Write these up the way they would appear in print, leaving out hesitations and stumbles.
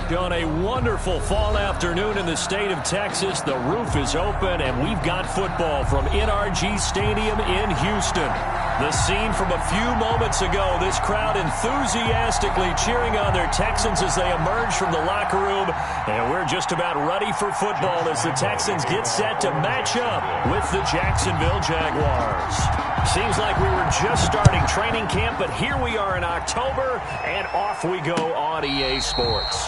On a wonderful fall afternoon in the state of Texas, the roof is open, and we've got football from NRG Stadium in Houston. The scene from a few moments ago, this crowd enthusiastically cheering on their Texans as they emerge from the locker room, and we're just about ready for football as the Texans get set to match up with the Jacksonville Jaguars. Seems like we were just starting training camp, but here we are in October, and off we go on EA Sports.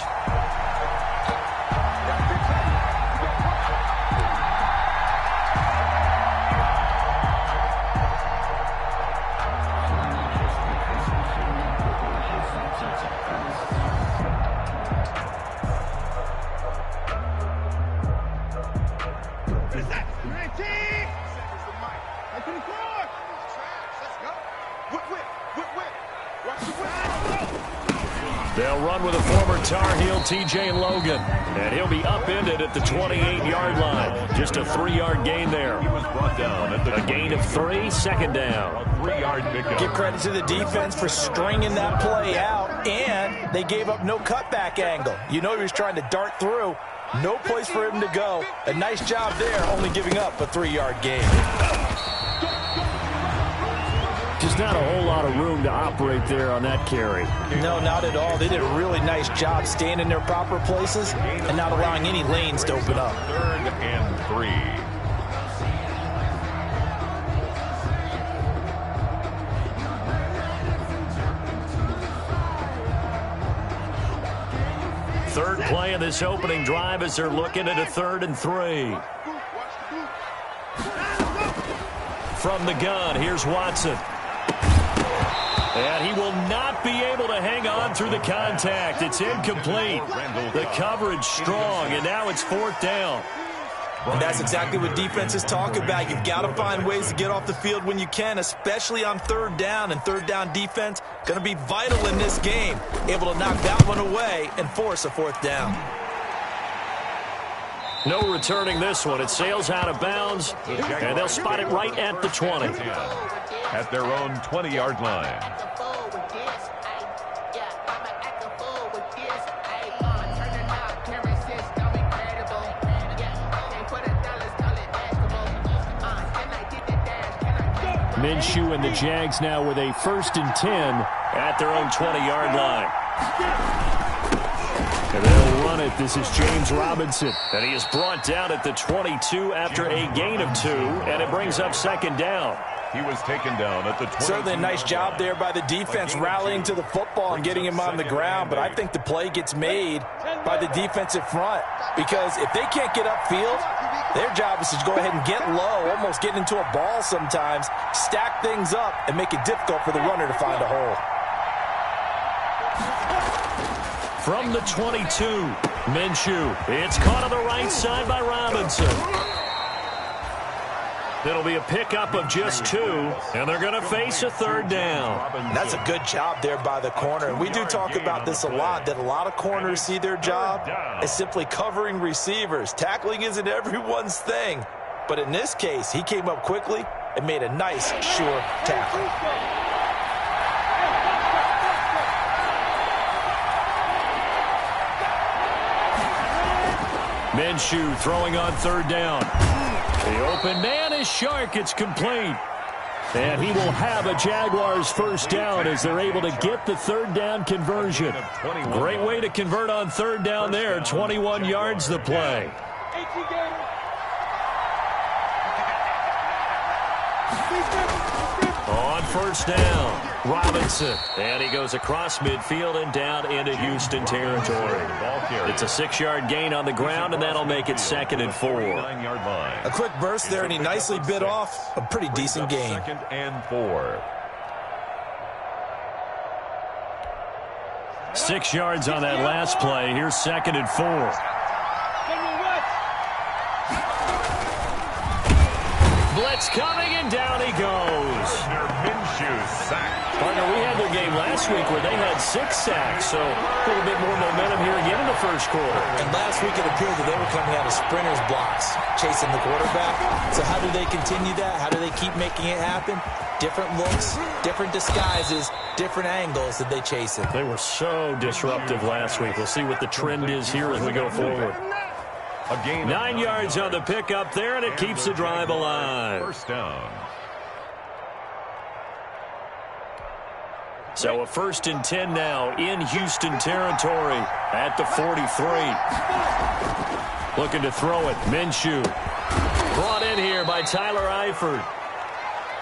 They'll run with a former Tar Heel, TJ Logan, and he'll be upended at the 28-yard line. Just a 3-yard gain there. He was brought down at a gain of 3, second down. A 3-yard pickup. Give credit to the defense for stringing that play out, and they gave up no cutback angle. You know he was trying to dart through. No place for him to go. A nice job there, only giving up a 3-yard gain. Just not a whole lot of room to operate there on that carry. No, not at all. They did a really nice job staying in their proper places and not allowing any lanes to open up. 3rd and 3. Third play of this opening drive as they're looking at a 3rd and 3. From the gun, here's Watson. And he will not be able to hang on through the contact. It's incomplete. The coverage strong, and now it's 4th down. And that's exactly what defenses talk about. You've got to find ways to get off the field when you can, especially on 3rd down. And 3rd down defense going to be vital in this game. Able to knock that one away and force a 4th down. No returning this one. It sails out of bounds, and they'll spot it right at the 20. At their own 20-yard line. Minshew and the Jags now with a 1st and 10 at their own 20-yard line. And they'll run it. This is James Robinson. And he is brought down at the 22 after a gain of 2, and it brings up 2nd down. He was taken down at the 22. Certainly a nice job there by the defense rallying to the football and getting him on the ground, but I think the play gets made by the defensive front because if they can't get upfield, their job is to go ahead and get low, almost get into a ball sometimes, stack things up, and make it difficult for the runner to find a hole. From the 22, Minshew. It's caught on the right side by Robinson. It'll be a pickup of just 2, and they're going to face a 3rd down. That's a good job there by the corner. And we do talk about this a lot, that a lot of corners see their job as simply covering receivers. Tackling isn't everyone's thing. But in this case, he came up quickly and made a nice, sure tackle. Minshew throwing on 3rd down. The open man is Shark. It's complete. And he will have a Jaguars 1st down as they're able to get the 3rd down conversion. Great way to convert on 3rd down there. 21 yards the play. On 1st down, Robinson. And he goes across midfield and down into Houston territory. It's a 6-yard gain on the ground, and that'll make it 2nd and 4. A quick burst there, and he nicely bit off a pretty decent gain. 2nd and 4. 6 yards on that last play. Here's 2nd and 4. Blitz coming, and down he goes. Minshew sacked. Partner, we had their game last week where they had 6 sacks, so a little bit more momentum here again in the first quarter. And last week it appeared that they were coming out of sprinters blocks, chasing the quarterback. So how do they continue that? How do they keep making it happen? Different looks, different disguises, different angles that they chase it. They were so disruptive last week. We'll see what the trend is here as we go forward. 9 yards on the pickup there, and it keeps the drive alive. First down. So a 1st and 10 now in Houston territory at the 43. Looking to throw it. Minshew. Brought in here by Tyler Eifert.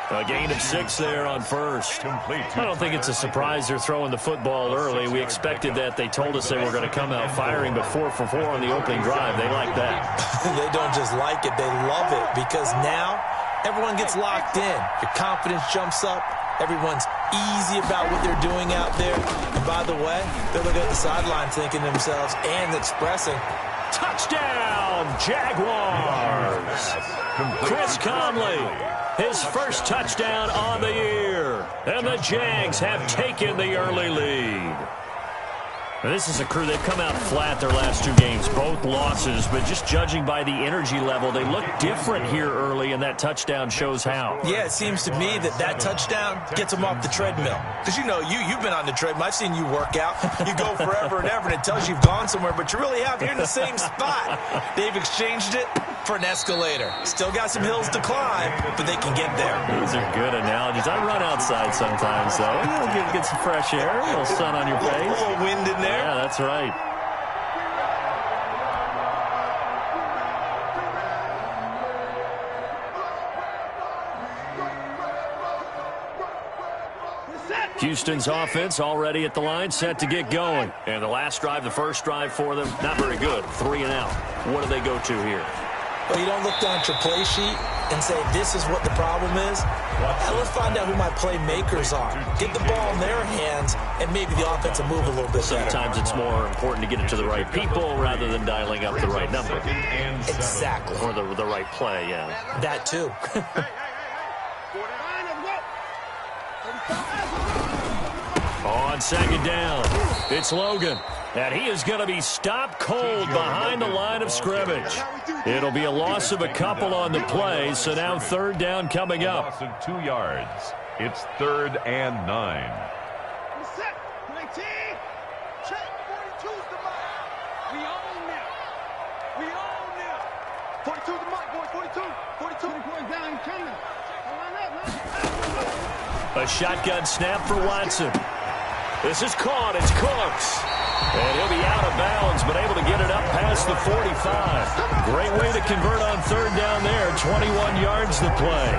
A gain of 6 there on first. I don't think it's a surprise they're throwing the football early. We expected that. They told us they were going to come out firing, but 4 for 4 on the opening drive. They like that. They don't just like it. They love it because now everyone gets locked in. Your confidence jumps up. Everyone's easy about what they're doing out there. And by the way, they're looking at the sideline thinking to themselves and expressing, touchdown, Jaguars! Chris Conley, his first touchdown on the year. And the Jags have taken the early lead. Now, this is a crew, they've come out flat their last 2 games, both losses, but just judging by the energy level, they look different here early, and that touchdown shows how. Yeah, it seems to me that touchdown gets them off the treadmill. Because, you've been on the treadmill. I've seen you work out. You go forever and ever, and it tells you you've gone somewhere, but you really have. You're in the same spot. They've exchanged it for an escalator. Still got some hills to climb, but they can get there. These are good analogies. I run outside sometimes, though. Get some fresh air, a little sun on your face. A little wind in there. Yeah, that's right. Houston's offense already at the line, set to get going. And the last drive, the first drive for them, not very good. 3 and out. What do they go to here? Well, you don't look down at your play sheet and say, this is what the problem is. Let's find out who my playmakers are. Get the ball in their hands, and maybe the offense will move a little bit better. Sometimes it's more important to get it to the right people rather than dialing up the right number. Exactly. Or the right play, yeah. That, too. On 2nd down, it's Logan. And he is going to be stopped cold behind the line of scrimmage. It'll be a loss of a couple on the play, so now 3rd down coming up. Loss of 2 yards. It's 3rd and 9. A shotgun snap for Watson. This is caught. It's Cooks. And he'll be out of bounds, but able to get it up past the 45. Great way to convert on 3rd down there. 21 yards to play.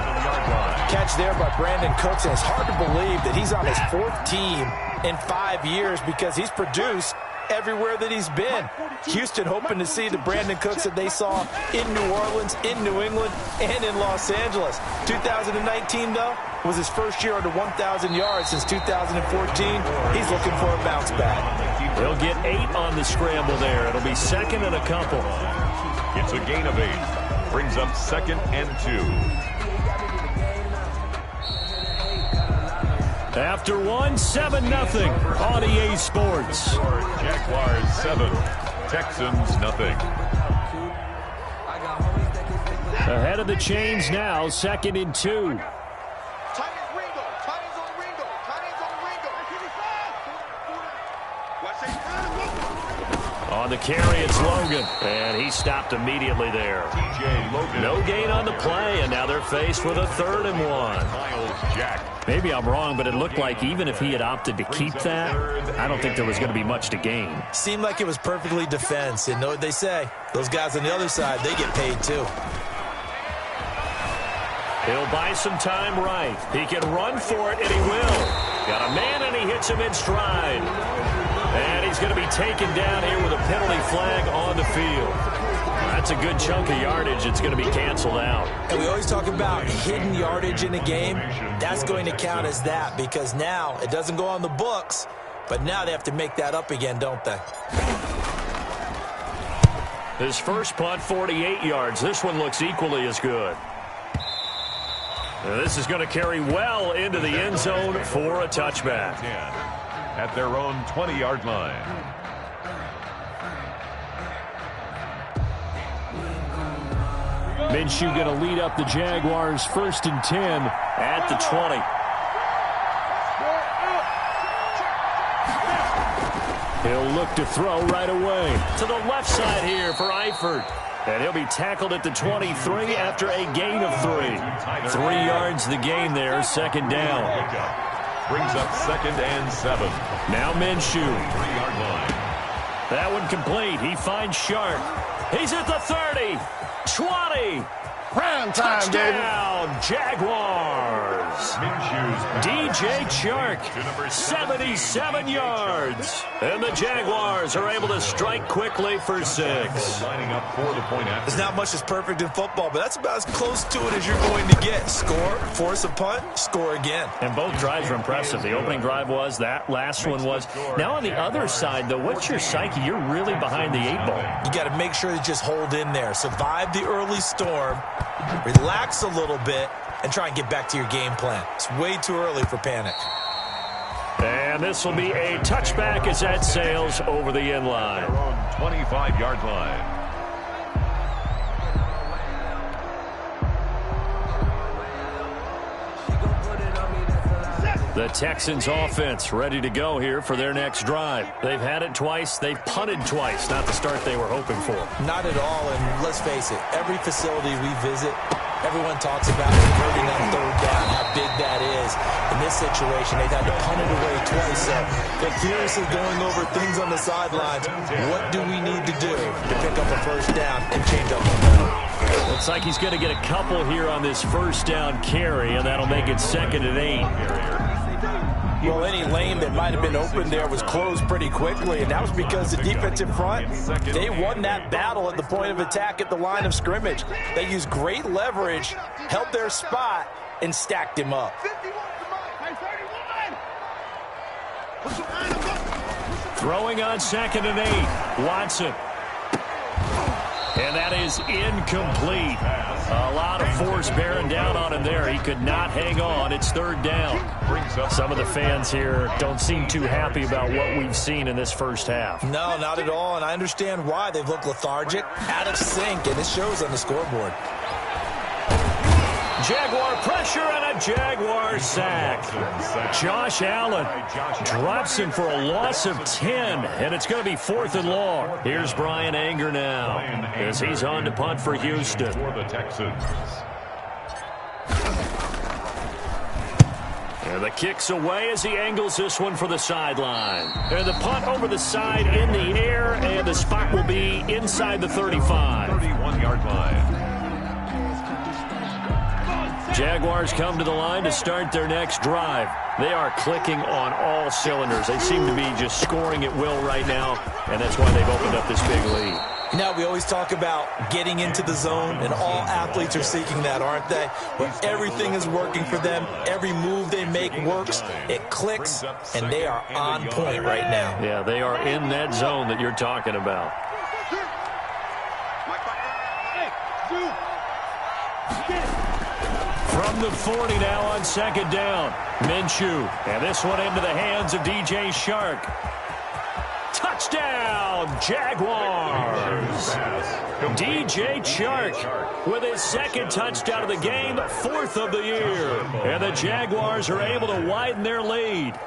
Catch there by Brandon Cooks, and it's hard to believe that he's on his 4th team in 5 years because he's produced everywhere that he's been. Houston hoping to see the Brandon Cooks that they saw in New Orleans, in New England, and in Los Angeles. 2019, though, was his first year under 1,000 yards since 2014. He's looking for a bounce back. They'll get 8 on the scramble there. It'll be 2nd and a couple. It's a gain of 8. Brings up 2nd and 2. After 1, 7-0 on EA Sports. Jaguars 7, Texans nothing. Ahead of the chains now, 2nd and 2. On the carry, it's Logan, and he stopped immediately there. No gain on the play, and now they're faced with a 3rd and 1. Maybe I'm wrong, but it looked like even if he had opted to keep that, I don't think there was going to be much to gain. Seemed like it was perfectly defense, and know what they say. Those guys on the other side, they get paid too. He'll buy some time right. He can run for it, and he will. Got a man, and he hits him in stride. And he's going to be taken down here with a penalty flag on the field. That's a good chunk of yardage. It's going to be canceled out. And we always talk about hidden yardage in a game. That's going to count as that because now it doesn't go on the books, but now they have to make that up again, don't they? His first punt, 48 yards. This one looks equally as good. This is going to carry well into the end zone for a touchback. At their own 20-yard line. Minshew going to lead up the Jaguars 1st and 10 at the 20. He'll look to throw right away to the left side here for Eifert. And he'll be tackled at the 23 after a gain of 3. 3 yards the gain there, 2nd down. Brings up 2nd and 7. Now Minshew. 3-yard line. That one complete. He finds Sharp. He's at the 30. 20. Prime time, touchdown, Jaguars. DJ Chark, 77 yards. And the Jaguars are able to strike quickly for 6. Lining up for the point after. There's not much that's perfect in football, but that's about as close to it as you're going to get. Score, force a punt, score again. And both drives were impressive. The opening drive was, that last one was. Now on the other side, though, what's your psyche? You're really behind the 8 ball. You got to make sure you just hold in there. Survive the early storm, relax a little bit, and try and get back to your game plan. It's way too early for panic. And this will be a touchback as that sails over the end line. 25-yard line. The Texans offense ready to go here for their next drive. They've had it twice. They've punted twice. Not the start they were hoping for. Not at all, and let's face it, every facility we visit, everyone talks about converting on 3rd down, how big that is. In this situation, they've had to punt it away twice, so they're furiously going over things on the sidelines. What do we need to do to pick up a 1st down and change up momentum? Looks like he's going to get a couple here on this 1st down carry, and that'll make it 2nd and 8. Well, any lane that might have been open there was closed pretty quickly, and that was because the defensive front, they won that battle at the point of attack at the line of scrimmage. They used great leverage, held their spot, and stacked him up. Throwing on 2nd and 8, Watson. And that is incomplete. A lot of force bearing down on him there. He could not hang on. It's 3rd down. Some of the fans here don't seem too happy about what we've seen in this 1st half. No, not at all, and I understand why. They've looked lethargic, out of sync, and it shows on the scoreboard. Jaguar pressure and a Jaguar sack. Josh Allen drops him for a loss of 10, and it's going to be 4th and long. Here's Brian Anger now as he's on to punt for Houston. For the Texans. And the kick's away as he angles this one for the sideline. And the punt over the side in the air, and the spot will be inside the 35. 31-yard line. Jaguars come to the line to start their next drive. They are clicking on all cylinders. They seem to be just scoring at will right now, and that's why they've opened up this big lead. Now, we always talk about getting into the zone, and all athletes are seeking that, aren't they? But everything is working for them. Every move they make works. It clicks, and they are on point right now. Yeah, they are in that zone that you're talking about. From the 40 now on 2nd down. Minshew. And this one into the hands of DJ Chark. Touchdown, Jaguars. DJ Chark with his 2nd touchdown of the game, 4th of the year. And the Jaguars are able to widen their lead.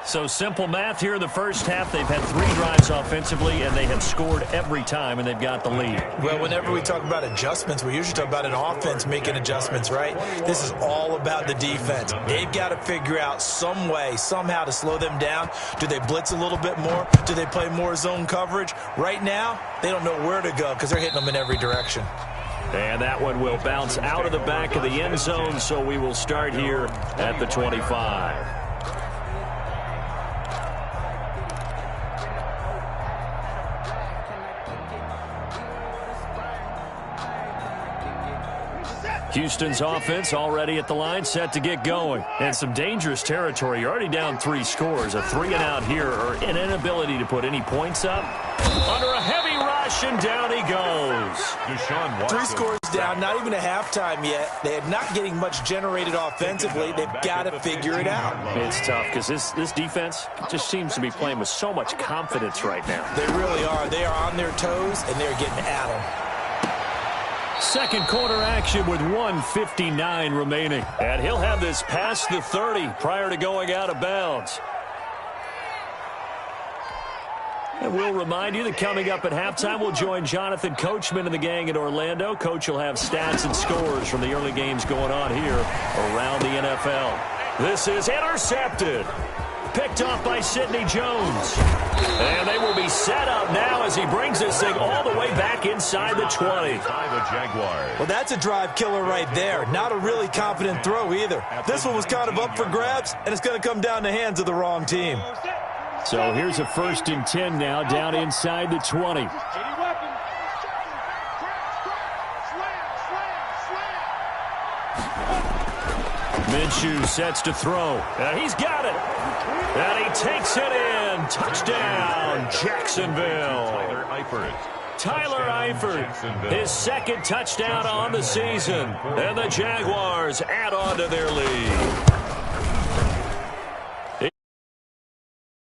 So simple math here in the 1st half. They've had 3 drives offensively, and they have scored every time, and they've got the lead. Well, whenever we talk about adjustments, we usually talk about an offense making adjustments, right? This is all about the defense. They've got to figure out some way, somehow to slow them down. Do they blitz a little bit more? Do they play more zone coverage? Right now, they don't know where to go because they're hitting them in every direction. And that one will bounce out of the back of the end zone, so we will start here at the 25. Houston's offense already at the line, set to get going. And some dangerous territory. You're already down 3 scores. A 3-and-out here, or an inability to put any points up. Under a heavy rush, possession. Down he goes. Deshaun Watson. 3 scores down, not even a halftime yet. They're not getting much generated offensively. They've got to figure it out. It's tough because this defense just seems to be playing with so much confidence right now. They really are. They are on their toes, and they're getting at them. Second quarter action with 1:59 remaining. And he'll have this past the 30 prior to going out of bounds. And we'll remind you that coming up at halftime, we'll join Jonathan Coachman and the gang in Orlando. Coach will have stats and scores from the early games going on here around the NFL. This is intercepted. Picked off by Sidney Jones. And they will be set up now as he brings this thing all the way back inside the 20. By the Jaguars. Well, that's a drive killer right there. Not a really confident throw either. This one was kind of up for grabs, and it's going to come down the hands of the wrong team. So here's a 1st and 10 now down inside the 20. Minshew sets to throw. And he's got it. And he takes it in. Touchdown, Jacksonville. Tyler Eifert, his 2nd touchdown on the season. And the Jaguars add on to their lead.